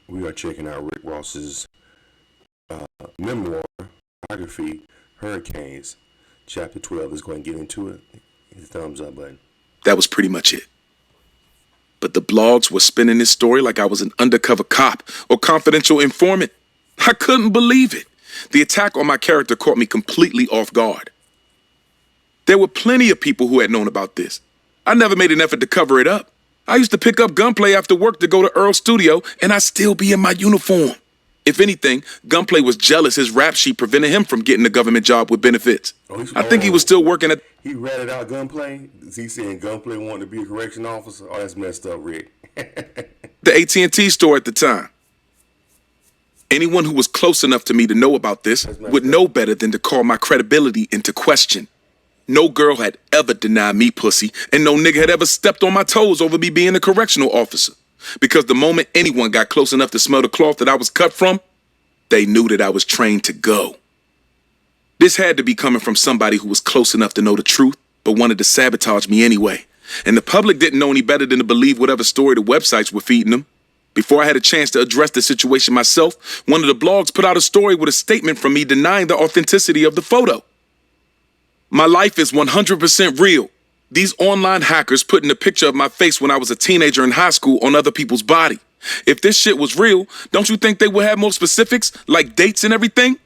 We are checking out Rick Ross's memoir, biography, Hurricanes. Chapter 12 is going to get into it. Hit the thumbs up button. That was pretty much it. But the blogs were spinning this story like I was an undercover cop or confidential informant. I couldn't believe it. The attack on my character caught me completely off guard. There were plenty of people who had known about this. I never made an effort to cover it up. I used to pick up Gunplay after work to go to Earl's studio, and I'd still be in my uniform. If anything, Gunplay was jealous his rap sheet prevented him from getting a government job with benefits. I think he was still working at... He ratted out Gunplay? Is he saying Gunplay wanted to be a correction officer? Oh, that's messed up, Rick. the AT&T store at the time. Anyone who was close enough to me to know about this would know better than to call my credibility into question. No girl had ever denied me pussy, and no nigga had ever stepped on my toes over me being a correctional officer. Because the moment anyone got close enough to smell the cloth that I was cut from, they knew that I was trained to go. This had to be coming from somebody who was close enough to know the truth, but wanted to sabotage me anyway. And the public didn't know any better than to believe whatever story the websites were feeding them. Before I had a chance to address the situation myself, one of the blogs put out a story with a statement from me denying the authenticity of the photo. My life is 100% real. These online hackers putting a picture of my face when I was a teenager in high school on other people's body. If this shit was real, don't you think they would have more specifics, like dates and everything?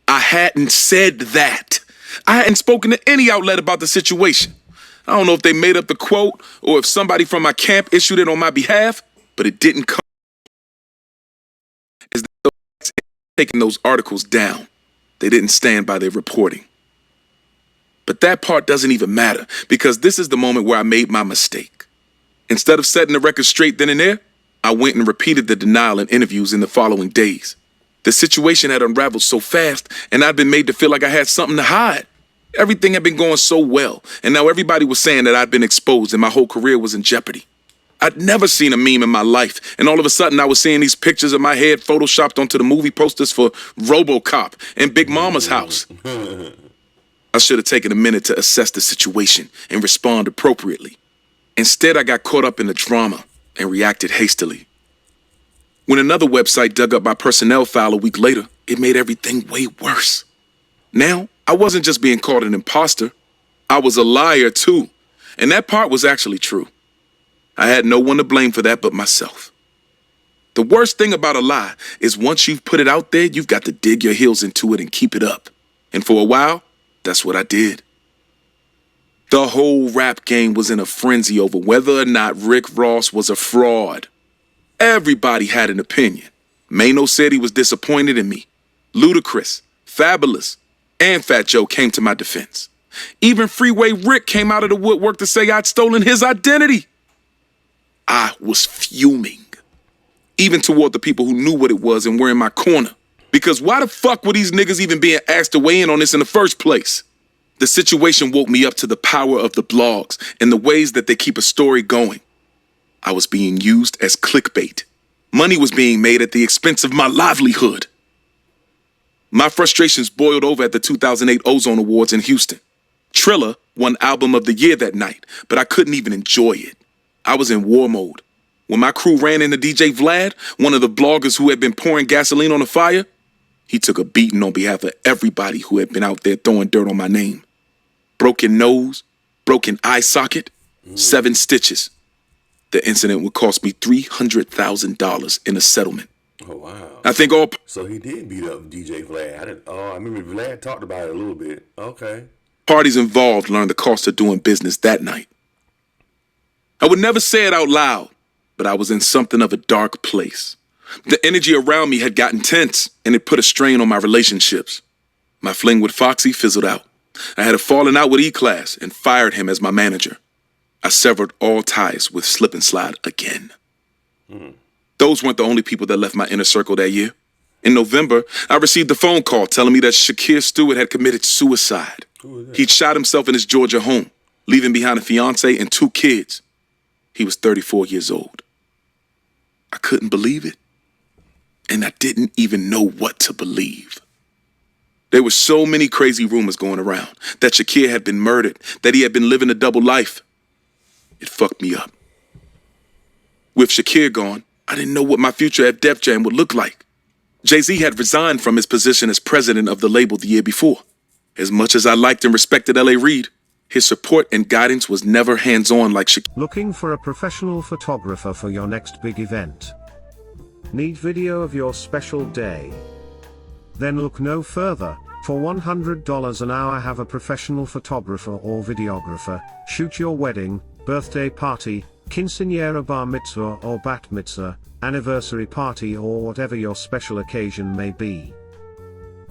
I hadn't said that. I hadn't spoken to any outlet about the situation. I don't know if they made up the quote or if somebody from my camp issued it on my behalf, but it didn't come as though taking those articles down. They didn't stand by their reporting. But that part doesn't even matter, because this is the moment where I made my mistake. Instead of setting the record straight then and there, I went and repeated the denial in interviews in the following days. The situation had unraveled so fast, and I'd been made to feel like I had something to hide. Everything had been going so well, and now everybody was saying that I'd been exposed and my whole career was in jeopardy. I'd never seen a meme in my life, and all of a sudden I was seeing these pictures of my head photoshopped onto the movie posters for RoboCop and Big Mama's house. I should have taken a minute to assess the situation and respond appropriately. Instead, I got caught up in the drama and reacted hastily. When another website dug up my personnel file a week later, it made everything way worse. Now, I wasn't just being called an imposter, I was a liar too. And that part was actually true. I had no one to blame for that but myself. The worst thing about a lie is once you've put it out there, you've got to dig your heels into it and keep it up. And for a while, that's what I did. The whole rap game was in a frenzy over whether or not Rick Ross was a fraud. Everybody had an opinion. Mano said he was disappointed in me. Ludacris, Fabulous, and Fat Joe came to my defense. Even Freeway Rick came out of the woodwork to say I'd stolen his identity. I was fuming. Even toward the people who knew what it was and were in my corner. Because why the fuck were these niggas even being asked to weigh in on this in the first place? The situation woke me up to the power of the blogs and the ways that they keep a story going. I was being used as clickbait. Money was being made at the expense of my livelihood. My frustrations boiled over at the 2008 Ozone Awards in Houston. Triller won Album of the Year that night, but I couldn't even enjoy it. I was in war mode. When my crew ran into DJ Vlad, one of the bloggers who had been pouring gasoline on the fire, he took a beating on behalf of everybody who had been out there throwing dirt on my name. Broken nose, broken eye socket, 7 stitches. The incident would cost me $300,000 in a settlement. Oh, wow. I think all... So he did beat up DJ Vlad. I remember Vlad talked about it a little bit. Okay. Parties involved learned the cost of doing business that night. I would never say it out loud, but I was in something of a dark place. The energy around me had gotten tense, and it put a strain on my relationships. My fling with Foxy fizzled out. I had a falling out with E-Class and fired him as my manager. I severed all ties with Slip and Slide again. Those weren't the only people that left my inner circle that year. In November, I received a phone call telling me that Shakir Stewart had committed suicide. He'd shot himself in his Georgia home, leaving behind a fiance and 2 kids. He was 34 years old. I couldn't believe it. And I didn't even know what to believe. There were so many crazy rumors going around that Shakir had been murdered, that he had been living a double life. It fucked me up. With Shakir gone, I didn't know what my future at Def Jam would look like. Jay-Z had resigned from his position as president of the label the year before. As much as I liked and respected L.A. Reid, his support and guidance was never hands-on like Shakir. Looking for a professional photographer for your next big event? Need video of your special day? Then look no further. For $100 an hour, have a professional photographer or videographer shoot your wedding, birthday party, quinceañera, bar mitzvah or bat mitzvah, anniversary party, or whatever your special occasion may be.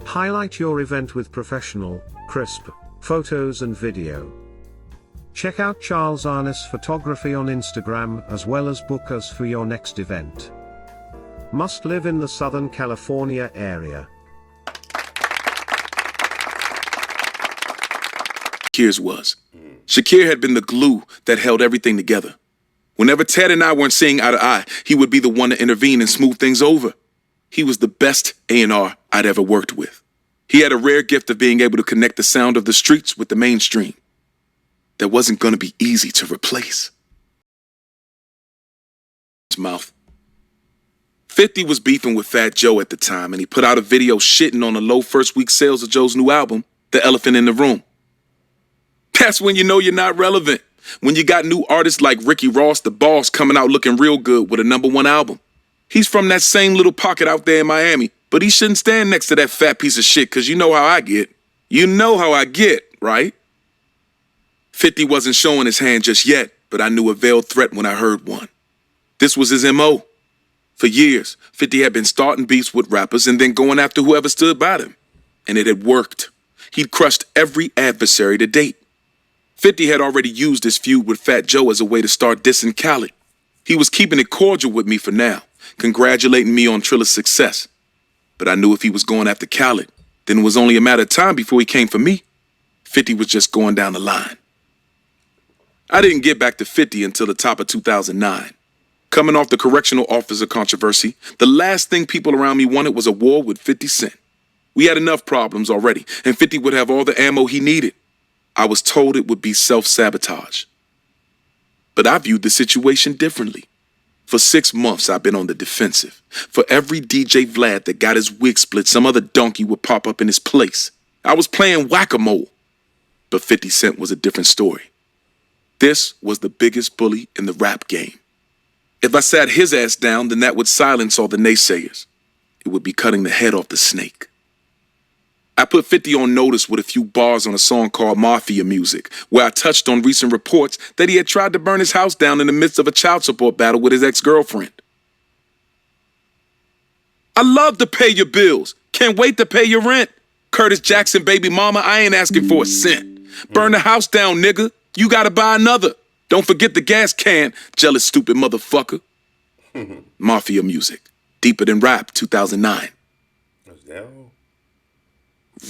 Highlight your event with professional, crisp photos and video. Check out Charles Arness Photography on Instagram, as well as book us for your next event. Must live in the Southern California area. Shakir's was. Shakir had been the glue that held everything together. Whenever Ted and I weren't seeing eye to eye, he would be the one to intervene and smooth things over. He was the best A&R I'd ever worked with. He had a rare gift of being able to connect the sound of the streets with the mainstream. That wasn't going to be easy to replace. His mouth. 50 was beefing with Fat Joe at the time, and he put out a video shitting on the low first week sales of Joe's new album, The Elephant in the Room. That's when you know you're not relevant. When you got new artists like Ricky Ross, the boss, coming out looking real good with a #1 album. He's from that same little pocket out there in Miami, but he shouldn't stand next to that fat piece of shit, because you know how I get. You know how I get, right? 50 wasn't showing his hand just yet, but I knew a veiled threat when I heard one. This was his M.O. For years, 50 had been starting beefs with rappers and then going after whoever stood by them. And it had worked. He'd crushed every adversary to date. 50 had already used his feud with Fat Joe as a way to start dissing Khaled. He was keeping it cordial with me for now, congratulating me on Trilla's success. But I knew if he was going after Khaled, then it was only a matter of time before he came for me. 50 was just going down the line. I didn't get back to 50 until the top of 2009. Coming off the correctional officer controversy, the last thing people around me wanted was a war with 50 Cent. We had enough problems already, and 50 would have all the ammo he needed. I was told it would be self-sabotage. But I viewed the situation differently. For 6 months, I've been on the defensive. For every DJ Vlad that got his wig split, some other donkey would pop up in his place. I was playing whack-a-mole. But 50 Cent was a different story. This was the biggest bully in the rap game. If I sat his ass down, then that would silence all the naysayers. It would be cutting the head off the snake. I put 50 on notice with a few bars on a song called Mafia Music, where I touched on recent reports that he had tried to burn his house down in the midst of a child support battle with his ex-girlfriend. I love to pay your bills. Can't wait to pay your rent. Curtis Jackson, baby mama, I ain't asking for a cent. Burn the house down, nigga. You gotta buy another. Don't forget the gas can, jealous stupid motherfucker. Mafia Music. Deeper Than Rap, 2009.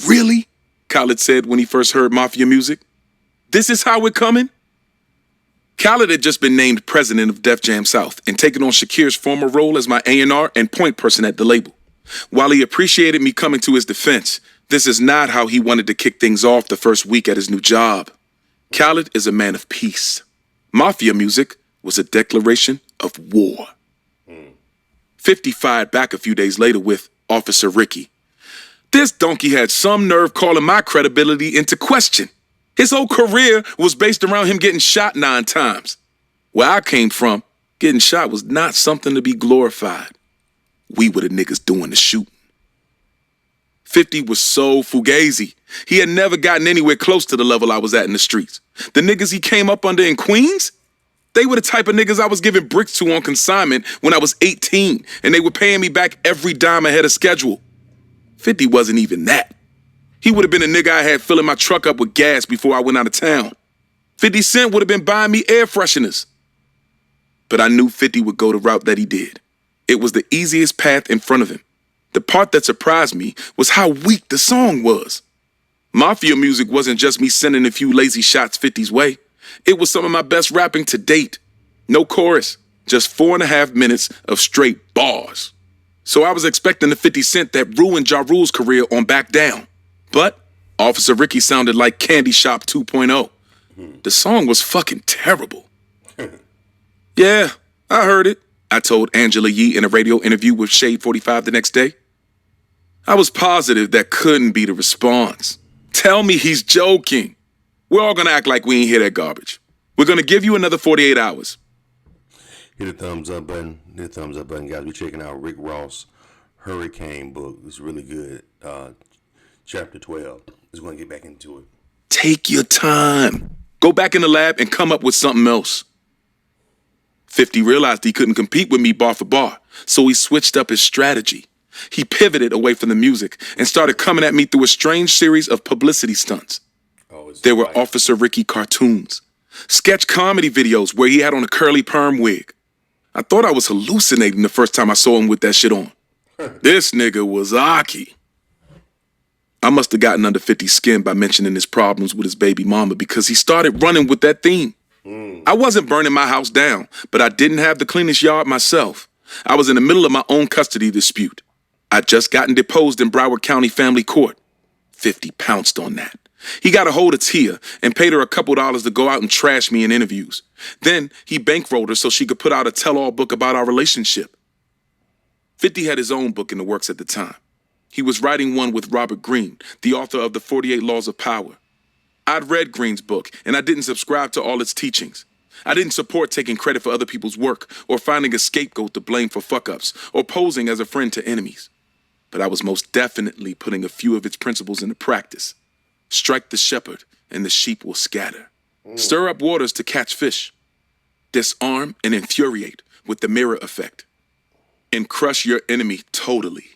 Really? Khaled said when he first heard Mafia Music. This is how we're coming? Khaled had just been named president of Def Jam South and taken on Shakir's former role as my A&R and point person at the label. While he appreciated me coming to his defense, this is not how he wanted to kick things off the first week at his new job. Khaled is a man of peace. Mafia Music was a declaration of war. 50 fired back a few days later with Officer Ricky. This donkey had some nerve calling my credibility into question. His whole career was based around him getting shot 9 times. Where I came from, getting shot was not something to be glorified. We were the niggas doing the shooting. 50 was so fugazi. He had never gotten anywhere close to the level I was at in the streets. The niggas he came up under in Queens, they were the type of niggas I was giving bricks to on consignment when I was 18, and they were paying me back every dime ahead of schedule. 50 wasn't even that. He would have been a nigga I had filling my truck up with gas before I went out of town. 50 Cent would have been buying me air fresheners. But I knew 50 would go the route that he did. It was the easiest path in front of him. The part that surprised me was how weak the song was. Mafia Music wasn't just me sending a few lazy shots 50's way. It was some of my best rapping to date. No chorus, just 4.5 minutes of straight bars. So I was expecting the 50 Cent that ruined Ja Rule's career on Back Down. But Officer Ricky sounded like Candy Shop 2.0. The song was fucking terrible. Yeah, I heard it. I told Angela Yee in a radio interview with Shade 45 the next day. I was positive that couldn't be the response. Tell me he's joking. We're all gonna act like we ain't hear that garbage. We're gonna give you another 48 hours. Hit the thumbs up button. Hit the thumbs up button, guys. We're checking out Rick Ross' Hurricane book. It's really good. Chapter 12. Just going to get back into it. Take your time. Go back in the lab and come up with something else. 50 realized he couldn't compete with me bar for bar, so he switched up his strategy. He pivoted away from the music and started coming at me through a strange series of publicity stunts. There were Officer Ricky cartoons, sketch comedy videos where he had on a curly perm wig. I thought I was hallucinating the first time I saw him with that shit on. This nigga was Aki. I must have gotten under 50's skin by mentioning his problems with his baby mama because he started running with that theme. I wasn't burning my house down, but I didn't have the cleanest yard myself. I was in the middle of my own custody dispute. I'd just gotten deposed in Broward County Family Court. 50 pounced on that. He got a hold of Tia and paid her a couple dollars to go out and trash me in interviews. Then he bankrolled her so she could put out a tell-all book about our relationship. 50 had his own book in the works at the time. He was writing one with Robert Greene, the author of the 48 Laws of Power. I'd read Greene's book, and I didn't subscribe to all its teachings. I didn't support taking credit for other people's work or finding a scapegoat to blame for fuck-ups or posing as a friend to enemies. But I was most definitely putting a few of its principles into practice. Strike the shepherd, and the sheep will scatter. Stir up waters to catch fish. Disarm and infuriate with the mirror effect. And crush your enemy totally.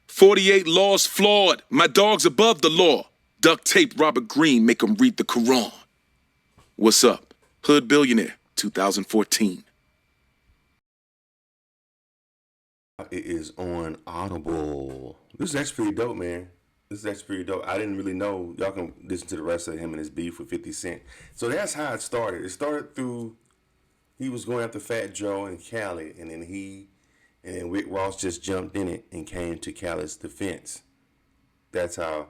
48 laws flawed. My dog's above the law. Duct tape Robert Greene, make him read the Quran. What's up? Hood Billionaire, 2014. It is on Audible. This is actually pretty dope, man. This is actually pretty dope. I didn't really know. Y'all can listen to the rest of him and his beef with 50 Cent. So that's how it started. It started through, he was going after Fat Joe and Cali, and then Rick Ross just jumped in it and came to Cali's defense. That's how,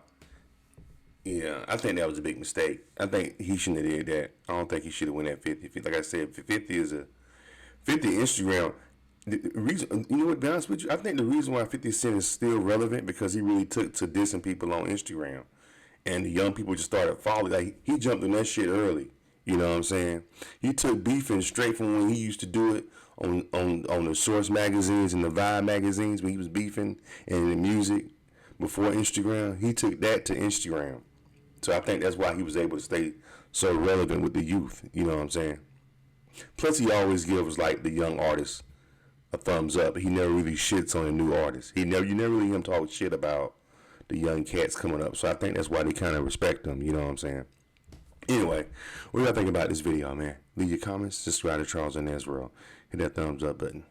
yeah, I think that was a big mistake. I think he shouldn't have did that. I don't think he should have went at 50. Like I said, 50 Instagram. The reason, you know what, to be honest with you, I think the reason why 50 Cent is still relevant because he really took to dissing people on Instagram. And the young people just started following. Like, he jumped in that shit early. You know what I'm saying? He took beefing straight from when he used to do it on the Source magazines and the Vibe magazines when he was beefing and the music before Instagram. He took that to Instagram. So I think that's why he was able to stay so relevant with the youth. You know what I'm saying? Plus, he always gives, like, the young artists a thumbs up. He never really shits on a new artist. You never really hear him talk shit about the young cats coming up. So I think that's why they kind of respect him. You know what I'm saying? Anyway, what do y'all think about this video, man? Leave your comments. Subscribe to Charles and Israel. Hit that thumbs up button.